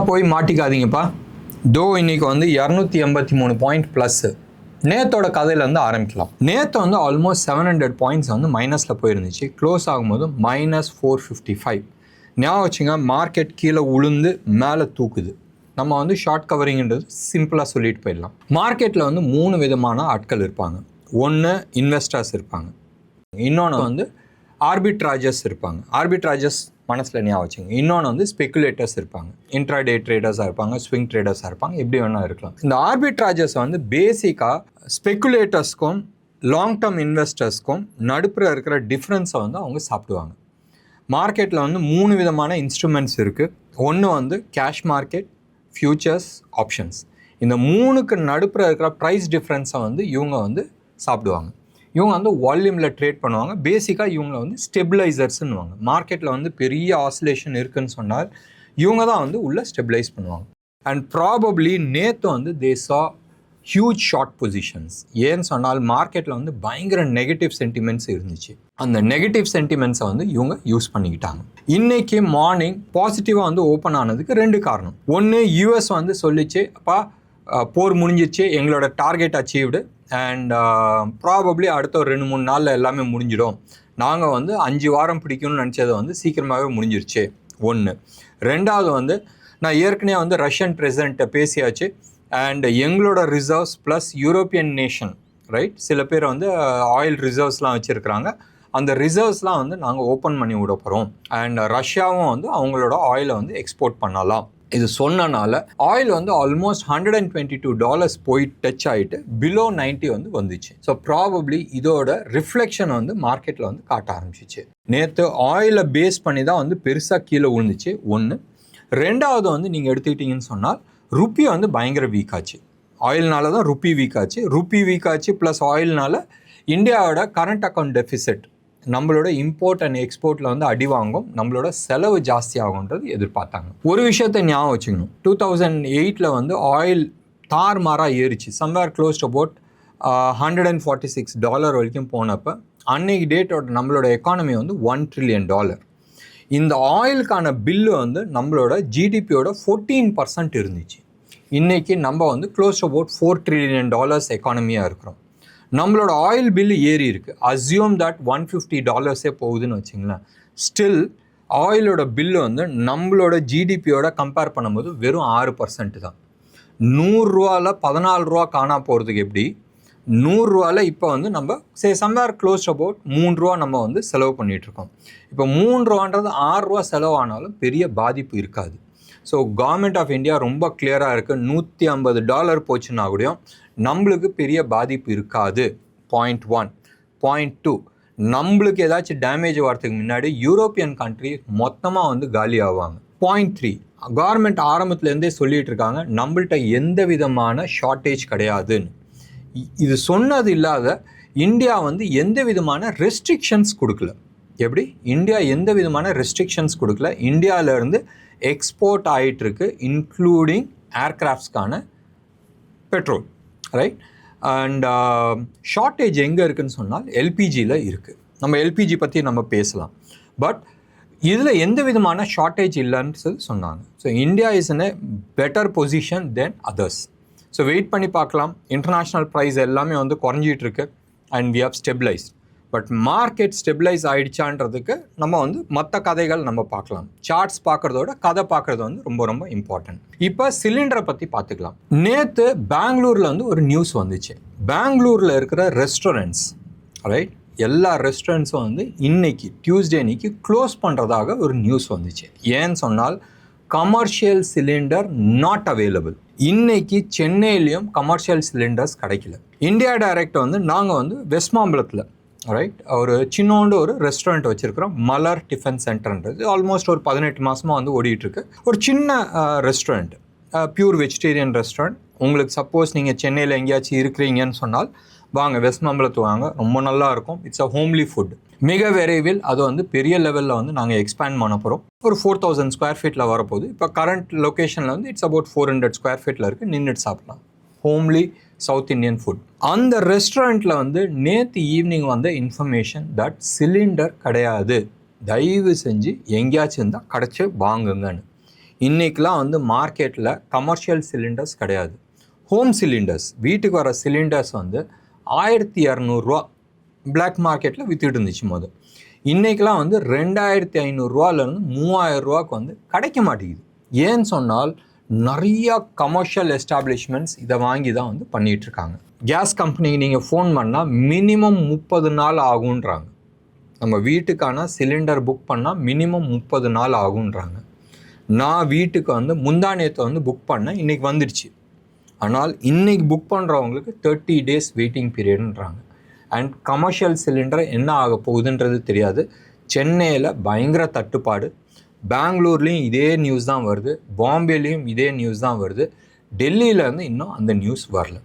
போய் மாட்டிக்காதீங்கப்பா. இன்னைக்கு வந்து 283 பாயிண்ட் ப்ளஸ்ஸு. நேத்தோட கதையிலேருந்து ஆரம்பிக்கலாம். நேற்று வந்து ஆல்மோஸ்ட் 700 பாயிண்ட்ஸ் வந்து மைனஸில் போயிருந்துச்சு. க்ளோஸ் ஆகும்போது -455. ஞாபகம் வச்சுங்க, மார்க்கெட் கீழே உளுந்து மேலே தூக்குது. நம்ம வந்து ஷார்ட் கவரிங்கிறது சிம்பிளாக சொல்லிட்டு போயிடலாம். மார்க்கெட்டில் வந்து 3 விதமான ஆட்கள் இருப்பாங்க. ஒன்று இன்வெஸ்டர்ஸ் இருப்பாங்க, இன்னொன்று வந்து ஆர்பிட்ராஜர்ஸ் இருப்பாங்க. ஆர்பிட்ராஜர்ஸ் மனசில் ஞாபகம் வச்சுங்க. இன்னொன்று வந்து ஸ்பெக்குலேட்டர்ஸ் இருப்பாங்க. இன்ட்ராடே ட்ரேடர்ஸாக இருப்பாங்க, ஸ்விங் ட்ரேடர்ஸாக இருப்பாங்க, எப்படி வேணால் இருக்கலாம். இந்த ஆர்பிட்ராஜர்ஸ் வந்து பேசிக்காக ஸ்பெக்குலேட்டர்ஸ்க்கும் லாங் டேர்ம் இன்வெஸ்டர்ஸ்க்கும் நடுப்புற இருக்கிற டிஃப்ரென்ஸை வந்து அவங்க சாப்பிடுவாங்க. மார்க்கெட்டில் வந்து 3 விதமான இன்ஸ்ட்ருமெண்ட்ஸ் இருக்குது. ஒன்று வந்து கேஷ் மார்க்கெட், ஃபியூச்சர்ஸ், ஆப்ஷன்ஸ். இந்த 3க்கு நடுப்புற இருக்கிற ப்ரைஸ் டிஃப்ரென்ஸை வந்து இவங்க வந்து சாப்பிடுவாங்க. இவங்க வந்து வால்யூமில் ட்ரேட் பண்ணுவாங்க. பேசிக்காக இவங்களை வந்து ஸ்டெபிளைசர்ஸ்ன்னுவாங்க. மார்க்கெட்டில் வந்து பெரிய ஆசிலேஷன் இருக்குதுன்னு சொன்னால் இவங்க தான் வந்து உள்ளே ஸ்டெபிளைஸ் பண்ணுவாங்க. அண்ட் ப்ராபப்ளி நேற்று வந்து தே சா ஹியூஜ் ஷார்ட் பொசிஷன்ஸ். ஏன்னு சொன்னால் மார்க்கெட்டில் வந்து பயங்கர நெகட்டிவ் சென்டிமெண்ட்ஸ் இருந்துச்சு. அந்த நெகட்டிவ் சென்டிமெண்ட்ஸை வந்து இவங்க யூஸ் பண்ணிக்கிட்டாங்க. இன்றைக்கி மார்னிங் பாசிட்டிவாக வந்து ஓப்பன் ஆனதுக்கு 2 காரணம். ஒன்று, யூஎஸ் வந்து சொல்லிச்சு, அப்பா போர் முடிஞ்சிச்சு, எங்களோட டார்கெட் அச்சீவ்டு அண்ட் ப்ராபப்ளி அடுத்த ஒரு 2-3 நாளில் எல்லாமே முடிஞ்சிடும். நாங்கள் வந்து 5 வாரம் பிடிக்கும்னு நினச்சதை வந்து சீக்கிரமாகவே முடிஞ்சிருச்சு. ஒன்று. ரெண்டாவது வந்து நான் ஏற்கனவே வந்து ரஷ்யன் பிரசிடெண்ட்டை பேசியாச்சு அண்ட் எங்களோட reserves plus European nation, right, சில பேர் வந்து ஆயில் ரிசர்வ்ஸ்லாம் வச்சுருக்கிறாங்க. அந்த ரிசர்வ்ஸ்லாம் வந்து நாங்கள் ஓப்பன் பண்ணி விட போகிறோம் அண்ட் ரஷ்யாவும் வந்து அவங்களோட ஆயிலை வந்து எக்ஸ்போர்ட் பண்ணலாம். இது சொன்னனால ஆயில் வந்து ஆல்மோஸ்ட் $122 போய் டச் ஆகிட்டு பிலோ 90 வந்து வந்துச்சு. ஸோ ப்ராபப்ளி இதோட ரிஃப்ளெக்ஷன் வந்து மார்க்கெட்டில் வந்து காட்ட ஆரம்பிச்சிச்சு. நேற்று ஆயிலை பேஸ் பண்ணி தான் வந்து பெருசாக கீழே விழுந்துச்சு. ஒன்று. ரெண்டாவது வந்து நீங்கள் எடுத்துக்கிட்டிங்கன்னு சொன்னால் ருப்பி வந்து பயங்கர வீக் ஆச்சு. ஆயில்னால தான் ருப்பி வீக் ஆச்சு. ருப்பி வீக் ஆச்சு ப்ளஸ் ஆயில்னால இந்தியாவோட கரண்ட் அக்கௌண்ட் டெஃபிசிட், நம்மளோட இம்போர்ட் அண்ட் எக்ஸ்போர்ட்டில் வந்து அடி வாங்கும், நம்மளோட செலவு ஜாஸ்தி ஆகுன்றது எதிர்பார்த்தாங்க. ஒரு விஷயத்தை ஞாபகம் வச்சுக்கணும். 2008 வந்து ஆயில் தார்மாராக ஏறிச்சு. சம்வேர் க்ளோஸ் டு அபவுட் $146 வரைக்கும் போனப்போ அன்னைக்கு டேட்டோட நம்மளோட எக்கானமி வந்து $1 trillion. இந்த ஆயிலுக்கான பில்லு வந்து நம்மளோட ஜிடிபியோட 14% இருந்துச்சு. இன்றைக்கி நம்ம வந்து க்ளோஸ் டு அபவுட் $4 trillion எக்கானமியாக இருக்கிறோம். நம்மளோட ஆயில் பில்லு ஏறி இருக்குது. அஸ்யூம் தட் $150 போகுதுன்னு வச்சிங்களேன். ஸ்டில் ஆயிலோட பில்லு வந்து நம்மளோட ஜிடிபியோட கம்பேர் பண்ணும்போது வெறும் 6% தான். 100 ரூபாவில் 14 ரூபா காணா போகிறதுக்கு எப்படி 100 ரூபாவில் இப்போ வந்து நம்ம சம்வேர் க்ளோஸ் அபவுட் 3 ரூபா நம்ம வந்து செலவு பண்ணிகிட்ருக்கோம். இப்போ 3 ரூபான்றது 6 ரூபா செலவானாலும் பெரிய பாதிப்பு இருக்காது. ஸோ கவர்மெண்ட் ஆஃப் இந்தியா ரொம்ப கிளியராக இருக்குது. $150 போச்சுன்னா கூட நம்மளுக்கு பெரிய பாதிப்பு இருக்காது. பாயிண்ட் 1. பாயிண்ட் 2, நம்மளுக்கு ஏதாச்சும் டேமேஜ் வரதுக்கு முன்னாடி யூரோப்பியன் கண்ட்ரி மொத்தமாக வந்து காலி ஆவாங்க. பாயிண்ட் 3, கவர்மெண்ட் ஆரம்பத்துலேருந்தே சொல்லிகிட்டு இருக்காங்க நம்மள்கிட்ட எந்த விதமான ஷார்ட்டேஜ் கிடையாதுன்னு. இது சொன்னது இல்லாத இந்தியா வந்து எந்த விதமான ரெஸ்ட்ரிக்ஷன்ஸ் கொடுக்கல. எப்படி இந்தியா எந்த விதமான ரெஸ்ட்ரிக்ஷன்ஸ் கொடுக்கல. இந்தியாவிலேருந்து எக்ஸ்போர்ட் ஆகிட்டுருக்கு, இன்க்ளூடிங் ஏர்க்ராஃப்ட்ஸ்க்கான பெட்ரோல், ரைட். அண்ட் ஷார்ட்டேஜ் எங்கே இருக்குதுன்னு சொன்னால் எல்பிஜியில் இருக்குது. நம்ம எல்பிஜி பற்றி நம்ம பேசலாம். பட் இதில் எந்த விதமான ஷார்ட்டேஜ் இல்லைன்னு சொன்னாங்க. So India is in a better position than others. So wait பண்ணி பார்க்கலாம். இன்டர்நேஷ்னல் ப்ரைஸ் எல்லாமே வந்து குறைஞ்சிட்டு இருக்கு and we have stabilised. But market stabilise ஆகிடுச்சான்றதுக்கு நம்ம வந்து மற்ற கதைகள் நம்ம பார்க்கலாம். சார்ட்ஸ் பார்க்குறதோட கதை பார்க்குறது வந்து ரொம்ப ரொம்ப இம்பார்ட்டன்ட். இப்போ சிலிண்டரை பற்றி பார்த்துக்கலாம். நேற்று பெங்களூரில் வந்து ஒரு நியூஸ் வந்துச்சு. பெங்களூரில் இருக்கிற ரெஸ்டாரண்ட்ஸ், ரைட், எல்லா ரெஸ்டாரண்ட்ஸும் வந்து இன்னைக்கு டியூஸ்டே அன்னைக்கு க்ளோஸ் பண்ணுறதாக ஒரு நியூஸ் வந்துச்சு. ஏன்னு சொன்னால் கமர்ஷியல் சிலிண்டர் நாட் அவைலபிள். இன்னைக்கு சென்னையிலையும் கமர்ஷியல் சிலிண்டர்ஸ் கிடைக்கல. இந்தியா டைரக்ட் வந்து நாங்கள் வந்து வெஸ்ட் மாம்பலத்தில், ரைட், ஒரு சின்னோண்டு ஒரு ரெஸ்டாரண்ட் வச்சுருக்கிறோம். மலர் டிஃபன் சென்டர்ன்றது ஆல்மோஸ்ட் ஒரு 18 மாதமாக வந்து ஓடிட்டுருக்கு. ஒரு சின்ன ரெஸ்டாரண்ட், பியூர் வெஜிடேரியன் ரெஸ்டாரண்ட். உங்களுக்கு சப்போஸ் நீங்கள் சென்னையில் எங்கேயாச்சும் இருக்கிறீங்கன்னு சொன்னால் வாங்க, வெஸ்ட் மாம்பலத்து வாங்க, ரொம்ப நல்லா இருக்கும். It's a homely food. மிக விரைவில் அது வந்து பெரிய லெவலில் வந்து நாங்கள் எக்ஸ்பேண்ட் பண்ண போகிறோம். ஒரு 4000 ஸ்கொயர் ஃபீட்டில் வரப்போகுது. இப்போ கரண்ட் லொக்கேஷனில் வந்து இட்ஸ் அபவுட் 400 ஸ்கொயர் ஃபீட்டில் இருக்குது. நின்றுட்டு சாப்பிட்லாம். Homely south Indian food. அந்த ரெஸ்டாரண்ட்டில் வந்து நேற்று ஈவினிங் வந்த இன்ஃபர்மேஷன் தட் சிலிண்டர் கிடையாது, தயவு செஞ்சு எங்கேயாச்சும் இருந்தால் கிடச்சி வாங்குங்கன்னு. இன்றைக்கெலாம் வந்து மார்க்கெட்டில் கமர்ஷியல் சிலிண்டர்ஸ் கிடையாது. ஹோம் சிலிண்டர்ஸ், வீட்டுக்கு வர சிலிண்டர்ஸ் வந்து 1200 பிளாக் மார்க்கெட்டில் விற்றுட்டு இருந்துச்சு போது. இன்றைக்கெலாம் வந்து 2500 3000 வந்து கிடைக்க மாட்டேங்குது. ஏன்னு சொன்னால் நிறையா கமர்ஷியல் எஸ்டாப்ளிஷ்மெண்ட்ஸ் இதை வாங்கி தான் வந்து பண்ணிகிட்ருக்காங்க. கேஸ் கம்பெனிக்கு நீங்கள் ஃபோன் பண்ணால் மினிமம் 30 நாள் ஆகுன்றாங்க. நம்ம வீட்டுக்கான சிலிண்டர் புக் பண்ணால் மினிமம் 30 நாள் ஆகுன்றாங்க. நான் வீட்டுக்கு வந்து முந்தானியத்தை வந்து புக் பண்ணேன், இன்றைக்கி வந்துடுச்சு. ஆனால் இன்றைக்கி புக் பண்ணுறவங்களுக்கு 30 days வெயிட்டிங் பீரியடுன்றாங்க. அண்ட் கமர்ஷியல் சிலிண்டர் என்ன ஆக போகுதுன்றது தெரியாது. சென்னையில் பயங்கர தட்டுப்பாடு, பெங்களூர்லேயும் இதே நியூஸ் தான் வருது, பாம்பேலேயும் இதே நியூஸ் தான் வருது, டெல்லியிலேருந்து இன்னும் அந்த நியூஸ் வரல.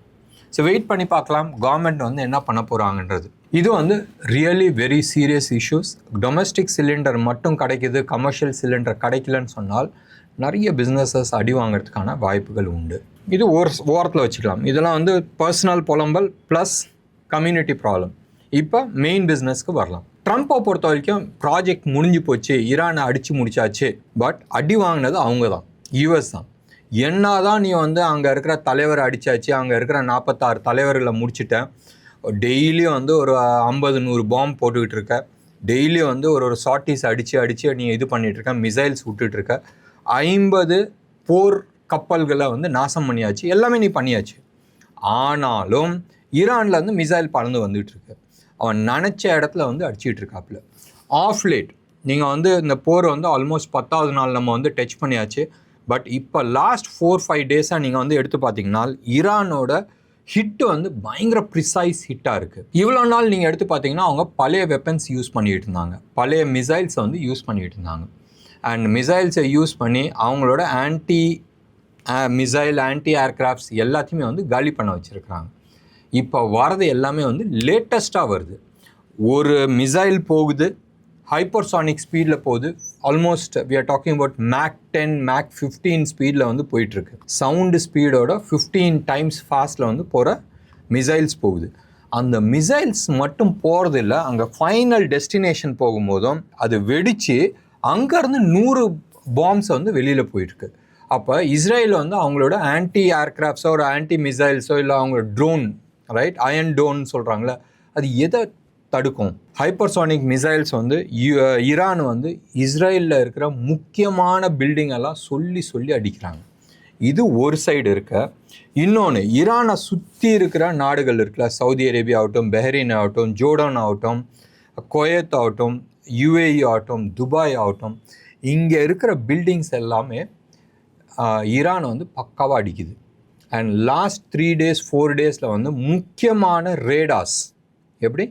ஸோ வெயிட் பண்ணி பார்க்கலாம் கவர்மெண்ட் வந்து என்ன பண்ண போகிறாங்கன்றது. இது வந்து really very serious issues. Domestic cylinder மட்டும் கிடைக்கிது, கமர்ஷியல் சிலிண்டர் கிடைக்கலன்னு சொன்னால் நிறைய பிஸ்னஸஸ் அடி வாங்கிறதுக்கான வாய்ப்புகள் உண்டு. இது ஓரத்தில் வச்சுக்கலாம். இதெல்லாம் வந்து பர்சனல் புலம்பல் ப்ளஸ் கம்யூனிட்டி ப்ராப்ளம். இப்போ மெயின் பிஸ்னஸ்க்கு வரலாம். ட்ரம்ப்பை பொறுத்த வரைக்கும் ப்ராஜெக்ட் முடிஞ்சு போச்சு, ஈரானை அடித்து முடிச்சாச்சு. பட் அடி வாங்கினது அவங்க தான், யூஎஸ் தான். என்ன தான் நீ வந்து அங்கே இருக்கிற தலைவரை அடித்தாச்சு, அங்கே இருக்கிற 46 தலைவர்களை முடிச்சுட்டேன், டெய்லியும் வந்து ஒரு 50-100 பாம்பு போட்டுக்கிட்டு இருக்க, டெய்லியும் வந்து ஒரு சார்ட்டிஸ் அடித்து நீ இது பண்ணிகிட்ருக்க, மிசைல்ஸ் விட்டுட்ருக்க, 50 போர் கப்பல்களை வந்து நாசம் பண்ணியாச்சு, எல்லாமே நீ பண்ணியாச்சு. ஆனாலும் ஈரானில் வந்து மிசைல் பறந்து வந்துகிட்ருக்கு. அவன் நினச்ச இடத்துல வந்து அடிச்சிட்டு இருக்காப்புல. ஆஃப் லேட் நீங்கள் வந்து இந்த போர் வந்து ஆல்மோஸ்ட் 10வது நாள் நம்ம வந்து டச் பண்ணியாச்சு. பட் இப்போ லாஸ்ட் 4-5 டேஸாக நீங்கள் வந்து எடுத்து பார்த்தீங்கன்னா ஈரானோட ஹிட்டு வந்து பயங்கர ப்ரிசைஸ் ஹிட்டாக இருக்குது. இவ்வளோ நாள் நீங்கள் எடுத்து பார்த்தீங்கன்னா அவங்க பழைய வெப்பன்ஸ் யூஸ் பண்ணிகிட்டு இருந்தாங்க, பழைய மிசைல்ஸை வந்து யூஸ் பண்ணிகிட்டு இருந்தாங்க. அண்ட் மிசைல்ஸை யூஸ் பண்ணி அவங்களோட ஆன்டி ஏர்க்ராஃப்ட்ஸ் எல்லாத்தையுமே வந்து காலி பண்ண வச்சுருக்குறாங்க. இப்போ வரது எல்லாமே வந்து லேட்டஸ்ட்டாக வருது. ஒரு மிசைல் போகுது, ஹைப்பர்சானிக் ஸ்பீடில் போகுது. Almost we are talking about mach 10 mach 15 ஸ்பீடில் வந்து போயிட்டுருக்கு. சவுண்டு ஸ்பீடோட 15 times ஃபாஸ்ட்டில் வந்து போகிற மிசைல்ஸ் போகுது. அந்த மிசைல்ஸ் மட்டும் போகிறதில்ல, அங்கே ஃபைனல் டெஸ்டினேஷன் போகும்போதும் அது வெடித்து அங்கேருந்து 100 பாம்ஸ் வந்து வெளியில் போயிட்டுருக்கு. அப்போ இஸ்ரேல் வந்து அவங்களோட ஆன்டி ஏர்க்ராஃப்ட்ஸோ ஒரு ஆன்டி மிசைல்ஸோ இல்லை அவங்க ட்ரோன், ரைட், அயன் டோன் சொல்கிறாங்களே, அது எதை தடுக்கும்? ஹைப்பர்சானிக் மிசைல்ஸ் வந்து ஈரான் வந்து இஸ்ரேலில் இருக்கிற முக்கியமான பில்டிங் எல்லாம் சொல்லி அடிக்கிறாங்க. இது ஒரு சைடு இருக்க. இன்னொன்று, ஈரானை சுற்றி இருக்கிற நாடுகள் இருக்குல்ல, சவுதி அரேபியா ஆகட்டும், பஹ்ரைன் ஆகட்டும், ஜோர்டான் ஆகட்டும், குவைத் ஆகட்டும், யுஏஇ ஆகட்டும், துபாய் ஆகட்டும், இங்கே இருக்கிற பில்டிங்ஸ் எல்லாமே ஈரானை வந்து பக்காவாக அடிக்குது. அண்ட் லாஸ்ட் 3 days 4 days வந்து முக்கியமான ரேடாஸ், எப்படி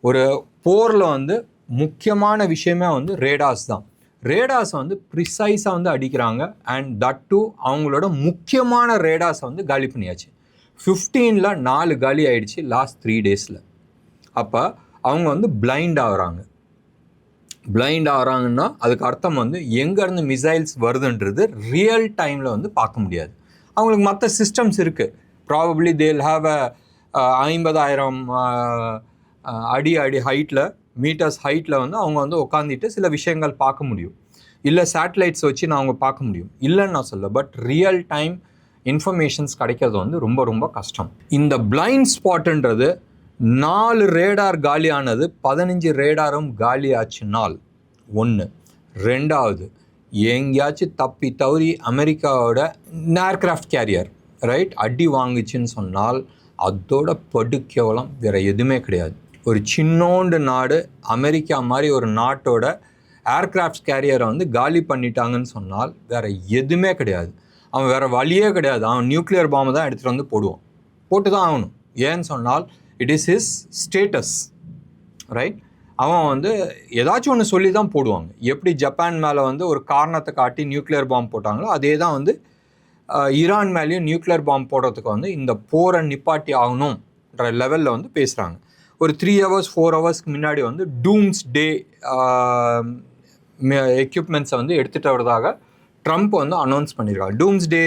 ஒரு போரில் வந்து முக்கியமான விஷயமே வந்து ரேடாஸ் தான். ரேடாஸை வந்து ப்ரிசைஸாக வந்து அடிக்கிறாங்க. அண்ட் தட் டூ அவங்களோட முக்கியமான ரேடாஸை வந்து காலி பண்ணியாச்சு. 15ல் 4 காலி ஆகிடுச்சு லாஸ்ட் 3 days. அப்போ அவங்க வந்து பிளைண்ட் ஆகிறாங்கன்னா அதுக்கு அர்த்தம் வந்து எங்கேருந்து மிசைல்ஸ் வருதுன்றது ரியல் டைமில் வந்து பார்க்க முடியாது. அவங்களுக்கு மற்ற சிஸ்டம்ஸ் இருக்குது. ப்ராபப்ளி தேல் ஹாவ் 50,000 அடி ஹைட்டில், மீட்டர்ஸ் ஹைட்டில் வந்து அவங்க வந்து உட்காந்துட்டு சில விஷயங்கள் பார்க்க முடியும். இல்லை சேட்டலைட்ஸ் வச்சு நான் அவங்க பார்க்க முடியும், இல்லைன்னு நான் சொல்ல. பட் ரியல் டைம் இன்ஃபர்மேஷன்ஸ் கிடைக்கிறது வந்து ரொம்ப ரொம்ப கஷ்டம். இந்த பிளைண்ட் ஸ்பாட்டுன்றது 4 ரேடார் காலியானது 15 ரேடாரும் காலி ஆச்சுனால் ஒன்று. ரெண்டாவது, எங்கேயாச்சும் தப்பி தவறி அமெரிக்காவோட ஏர்க்ராஃப்ட் கேரியர், ரைட், அடி வாங்குச்சுன்னு சொன்னால் அதோட படுக்கேவலம் வேறு எதுவுமே கிடையாது. ஒரு சின்னோண்டு நாடு அமெரிக்கா மாதிரி ஒரு நாட்டோட ஏர்க்ராஃப்ட் கேரியரை வந்து காலி பண்ணிட்டாங்கன்னு சொன்னால் வேறு எதுவுமே கிடையாது. அவன் வேறு வழியே கிடையாது, அவன் நியூக்ளியர் பாம்பை தான் எடுத்துகிட்டு வந்து போட்டு தான் ஆகணும். ஏன்னு சொன்னால் it is his status, right. அவன் வந்து ஏதாச்சும் ஒன்று சொல்லி தான் போடுவாங்க. எப்படி ஜப்பான் மேலே வந்து ஒரு காரணத்தை காட்டி நியூக்ளியர் பாம்பு போட்டாங்களோ அதே தான் வந்து ஈரான் மேலேயும் நியூக்ளியர் பாம்பு போடுறதுக்கு வந்து இந்த போரை நிப்பாட்டி ஆகணுன்ற லெவலில் வந்து பேசுகிறாங்க. ஒரு 3 hours 4 hours முன்னாடி வந்து டூம்ஸ் டே எக்யூப்மெண்ட்ஸை வந்து எடுத்துகிட்டு வரதாக ட்ரம்ப் வந்து அனௌன்ஸ் பண்ணியிருக்காங்க. டூம்ஸ் டே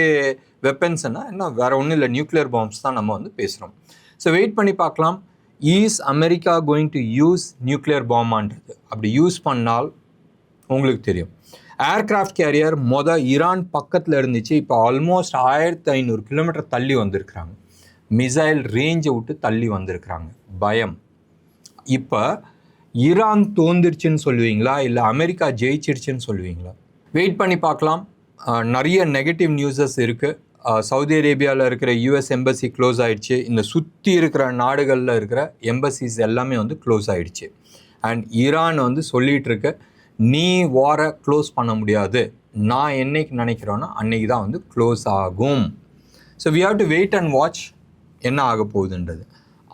வெப்பன்ஸ்னால் என்ன, வேறு ஒன்றும் இல்லை, நியூக்ளியர் பாம்ப்ஸ் தான் நம்ம வந்து பேசுகிறோம். ஸோ வெயிட் பண்ணி பார்க்கலாம். Is America going to use nuclear பாம்பான்றது? அப்படி யூஸ் பண்ணால் உங்களுக்கு தெரியும். ஏர்கிராஃப்ட் கேரியர் ஈரான் பக்கத்தில் இருந்துச்சு, இப்போ ஆல்மோஸ்ட் 1500 கிலோமீட்டர் தள்ளி வந்திருக்கிறாங்க. மிசைல் ரேஞ்சை விட்டு தள்ளி வந்திருக்கிறாங்க. பயம். இப்போ ஈரான் தோந்துருச்சுன்னு சொல்லுவீங்களா, இல்லை அமெரிக்கா ஜெயிச்சிருச்சுன்னு சொல்லுவீங்களா? வெயிட் பண்ணி பார்க்கலாம். நிறைய நெகட்டிவ் நியூஸஸ் இருக்குது. சவுதி அரேபியாவில் இருக்கிற யூஎஸ் எம்பசி க்ளோஸ் ஆகிடுச்சு. இந்த சுற்றி இருக்கிற நாடுகளில் இருக்கிற எம்பசிஸ் எல்லாமே வந்து க்ளோஸ் ஆகிடுச்சு. அண்ட் ஈரான் வந்து சொல்லிகிட்ருக்கு, நீ வாரை க்ளோஸ் பண்ண முடியாது, நான் என்னைக்கு நினைக்கிறேன்னா அன்றைக்கி தான் வந்து க்ளோஸ் ஆகும். So we have to wait and watch என்ன ஆக போகுதுன்றது.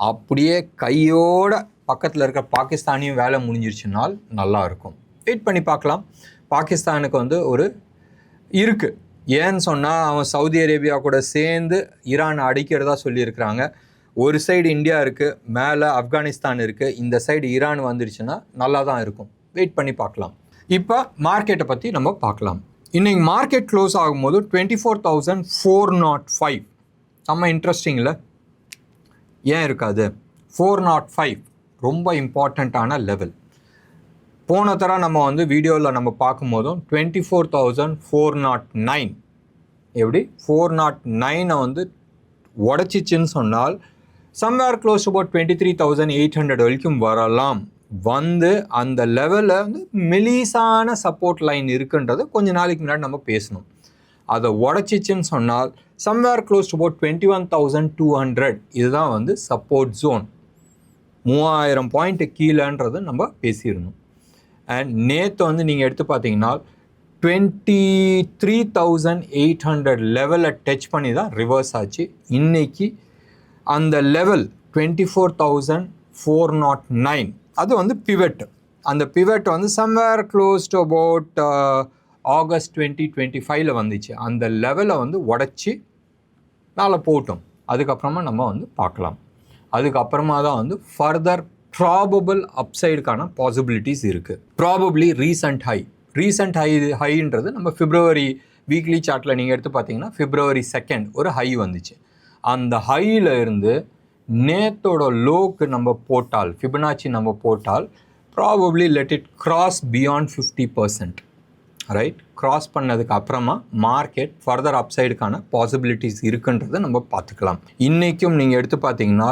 அப்படியே கையோட பக்கத்தில் இருக்கிற பாகிஸ்தானையும் வேலை முடிஞ்சிருச்சுனால் நல்லாயிருக்கும். வெயிட் பண்ணி பார்க்கலாம். பாகிஸ்தானுக்கு வந்து ஒரு இருக்குது. ஏன்னு சொன்னால் அவன் சவுதி அரேபியா கூட சேர்ந்து ஈரான் அடிக்கிறதா சொல்லியிருக்கிறாங்க. ஒரு சைடு இந்தியா இருக்குது, மேலே ஆப்கானிஸ்தான் இருக்குது, இந்த சைடு ஈரான் வந்துருச்சுன்னா நல்லா தான் இருக்கும். வெயிட் பண்ணி பார்க்கலாம். இப்போ மார்க்கெட்டை பற்றி நம்ம பார்க்கலாம். இன்றைக்கி மார்க்கெட் க்ளோஸ் ஆகும்போது 24,405. செம்ம இன்ட்ரெஸ்டிங்கில் ஏன் இருக்காது? 405 ரொம்ப இம்பார்ட்டண்ட்டான லெவல். போன தடவை நம்ம வந்து வீடியோவில் நம்ம பார்க்கும்போதும் 24,409 எப்படி 409 வந்து உடச்சிச்சின்னு சொன்னால் சம்வேர் க்ளோஸ் அபவுட் 23,800 வரைக்கும் வரலாம். வந்து அந்த லெவலில் வந்து மெலிசான சப்போர்ட் லைன் இருக்குன்றது கொஞ்ச நாளைக்கு முன்னாடி நம்ம பேசணும். அதை உடச்சிச்சின்னு சொன்னால் சம்வேர் க்ளோஸ் அபவுட் 21,200 இதுதான் வந்து சப்போர்ட் ஜோன். 3000 பாயிண்ட் கீழேன்றது நம்ம பேசிடணும். அண்ட் நேற்று வந்து நீங்கள் எடுத்து பார்த்தீங்கன்னா 23,800 லெவலில் டச் பண்ணி தான் ரிவர்ஸ் ஆச்சு. இன்றைக்கி அந்த லெவல் 24,409 அது வந்து பிவட். அந்த பிவட் வந்து somewhere close to about August 2025 வந்துச்சு. அந்த லெவலை வந்து உடச்சி மேலே போட்டோம். அதுக்கப்புறமா நம்ம வந்து பார்க்கலாம். அதுக்கப்புறமா தான் வந்து ஃபர்தர் ப்ராபபிள் அப்சைடுக்கான பாசிபிலிட்டிஸ் இருக்குது. ப்ராபப்ளி ரீசன்ட் ஹைன்றது நம்ம பிப்ரவரி வீக்லி சார்ட்டில் நீங்கள் எடுத்து பார்த்தீங்கன்னா February 2 ஒரு ஹை வந்துச்சு. அந்த ஹையில் இருந்து நேத்தோட லோக்கு நம்ம போட்டால், ஃபிபனாச்சி நம்ம போட்டால் probably let it cross beyond 50%. Right, cross பண்ணதுக்கு அப்புறமா மார்க்கெட் ஃபர்தர் அப்சைடுக்கான பாசிபிலிட்டிஸ் இருக்குன்றதை நம்ம பார்த்துக்கலாம். இன்றைக்கும் நீங்கள் எடுத்து பார்த்தீங்கன்னா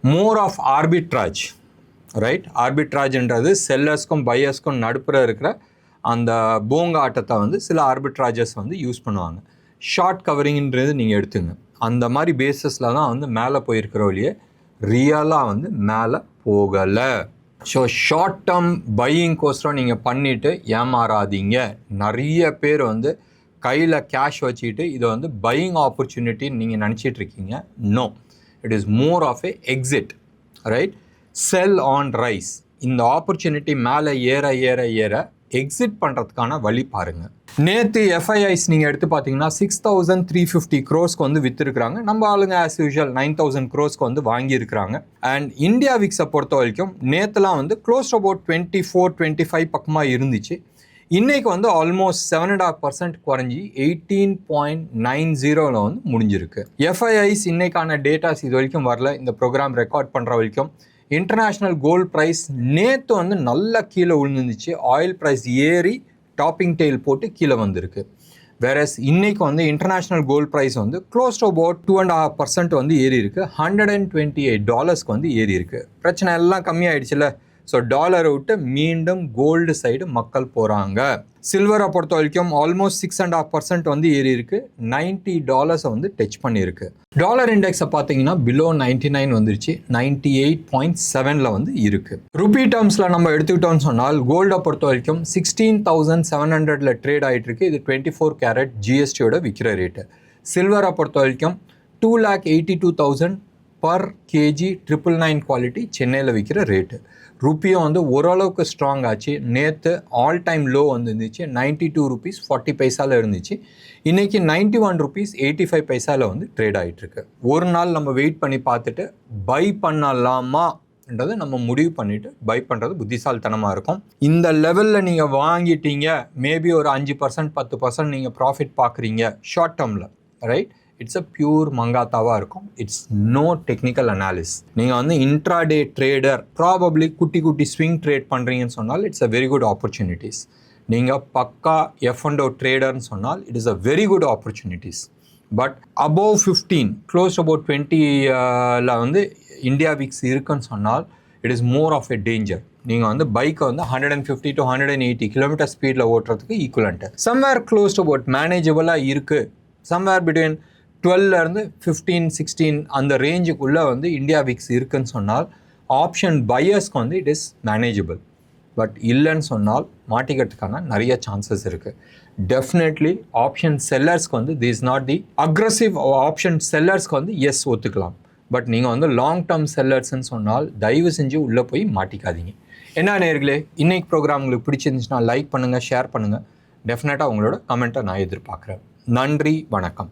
மோர் ஆஃப் ஆர்பிட்ராஜ். ரைட், ஆர்பிட்ராஜ்ன்றது செல்லர்ஸ்க்கும் பையர்ஸ்க்கும் நடுப்புற இருக்கிற அந்த போங்க ஆட்டத்தை வந்து சில ஆர்பிட்ராஜஸ் வந்து யூஸ் பண்ணுவாங்க. ஷார்ட் கவரிங்ன்றது நீங்கள் எடுத்துங்க. அந்த மாதிரி பேஸஸில் தான் வந்து மேலே போயிருக்கிற வழியே ரியலாக வந்து மேலே போகலை. ஸோ ஷார்ட் டேர்ம் பையிங்கோஸ்டம் நீங்கள் பண்ணிவிட்டு ஏமாறாதீங்க. நிறைய பேர் வந்து கையில் கேஷ் வச்சுக்கிட்டு இதை வந்து பையிங் ஆப்பர்ச்சுனிட்டின்னு நீங்கள் நினச்சிட்ருக்கீங்க. No, it is more of a exit. Right, sell on rise. இந்த ஆப்பர்ச்சுனிட்டி மேலே ஏற ஏற ஏற எக்ஸிட் பண்ணுறதுக்கான வழி பாருங்கள். நேற்று எஃப்ஐஐஸ் நீங்கள் எடுத்து பார்த்தீங்கன்னா 6,350 crores வந்து விற்றுருக்குறாங்க. நம்ம ஆளுங்க ஆஸ் யூஷுவல் 9,000 crores வந்து வாங்கியிருக்கிறாங்க. அண்ட் இந்தியா விக்ஸை பொறுத்த வரைக்கும் நேற்றுலாம் வந்து க்ளோஸ் அபவுட் 24-25 பக்கமாக இருந்துச்சு. இன்றைக்கி வந்து ஆல்மோஸ்ட் 7.5% குறைஞ்சி 18.90 வந்து முடிஞ்சிருக்கு. எஃப்ஐஐஸ் இன்னைக்கான டேட்டாஸ் இது வரைக்கும் வரல. இந்த ப்ரோக்ராம் ரெக்கார்ட் பண்ணுற வரைக்கும் இன்டர்நேஷ்னல் கோல்டு ப்ரைஸ் நேற்று வந்து நல்லா கீழே விழுந்துருந்துச்சு. ஆயில் ப்ரைஸ் ஏறி டாப்பிங் டெயில் போட்டு கீழே வந்திருக்கு. வேறஸ் இன்றைக்கி வந்து இன்டர்நேஷ்னல் கோல்டு ப்ரைஸ் வந்து க்ளோஸ் டு அபவுட் 2.5% வந்து ஏறி இருக்குது. $128 வந்து ஏறி இருக்குது. பிரச்சனை எல்லாம் கம்மியாயிடுச்சுல. ஸோ டாலரை விட்டு மீண்டும் கோல்டு சைடு மக்கள் போகிறாங்க. சில்வரை பொறுத்த வரைக்கும் ஆல்மோஸ்ட் 6.5% வந்து ஏறி இருக்கு. $90 வந்து டச் பண்ணியிருக்கு. டாலர் இண்டெக்ஸை பார்த்தீங்கன்னா பிலோ 99 வந்துருச்சு. 98.7 வந்து இருக்கு. ருபி டேர்ம்ஸில் நம்ம எடுத்துக்கிட்டோம்னு சொன்னால் கோல்டை பொறுத்த வரைக்கும் 16,700 ட்ரேட் ஆகிட்டு இருக்கு. இது 24 கேரட் ஜிஎஸ்டியோட விற்கிற ரேட்டு. சில்வரை பொறுத்த வரைக்கும் 2,82,000 பர் கேஜி 999 குவாலிட்டி சென்னையில் விற்கிற ரேட்டு. ருப்பியும் வந்து ஓரளவுக்கு ஸ்ட்ராங் ஆச்சு. நேற்று ஆல் டைம் லோ வந்துருந்துச்சு. 92 rupees 40 பைசாவில் இருந்துச்சு. இன்றைக்கி 91 rupees 85 பைசாவில் வந்து ட்ரேட் ஆகிட்டுருக்கு. ஒரு நாள் நம்ம வெயிட் பண்ணி பார்த்துட்டு பை பண்ணலாமான்றதை நம்ம முடிவு பண்ணிவிட்டு பை பண்ணுறது புத்திசாலித்தனமாக இருக்கும். இந்த லெவலில் நீங்கள் வாங்கிட்டீங்க, மேபி ஒரு 5% 10% நீங்கள் ப்ராஃபிட் பார்க்குறீங்க ஷார்ட் டேர்மில். ரைட், இட்ஸ் அ பியூர் மங்காத்தாவாக இருக்கும். It's no technical analysis. நீங்கள் வந்து இன்ட்ராடே ட்ரேடர் ப்ராபப்ளி குட்டி குட்டி ஸ்விங் ட்ரேட் பண்ணுறீங்கன்னு சொன்னால் it's a very good opportunities. நீங்கள் பக்கா F&O ட்ரேடர்னு சொன்னால் it is a very good opportunities. But above 15 close about 20ல வந்து இந்தியா விக்ஸ் இருக்குன்னு சொன்னால் it is more of a danger. நீங்கள் வந்து பைக்கை வந்து 150 to 180 கிலோமீட்டர் ஸ்பீடில் ஓட்டுறதுக்கு ஈக்குவலண்ட்டு. சம்வேர் க்ளோஸ் அபவுட் மேனேஜபிளாக இருக்குது. சம்வேர் பிட்வீன் 12லேருந்து 15, 16 அந்த ரேஞ்சுக்குள்ளே வந்து இந்தியா விக்ஸ் இருக்குன்னு சொன்னால் ஆப்ஷன் பையர்ஸ்க்கு வந்து இட் இஸ் மேனேஜபிள். பட் இல்லைன்னு சொன்னால் மாட்டிக்கிறதுக்கான நிறைய சான்சஸ் இருக்குது. டெஃபினெட்லி ஆப்ஷன் செல்லர்ஸ்க்கு வந்து this not the aggressive option செல்லர்ஸ்க்கு வந்து எஸ் ஒத்துக்கலாம். பட் நீங்கள் வந்து லாங் டேர்ம் செல்லர்ஸ்ன்னு சொன்னால் தயவு செஞ்சு உள்ளே போய் மாட்டிக்காதீங்க. என்ன நேயர்களே, இன்னைக்கு ப்ரோக்ராம் உங்களுக்கு பிடிச்சிருந்துச்சுன்னா லைக் பண்ணுங்கள், ஷேர் பண்ணுங்கள். டெஃபினட்டாக உங்களோட கமெண்ட்டை நான் எதிர்பார்க்குறேன். நன்றி, வணக்கம்.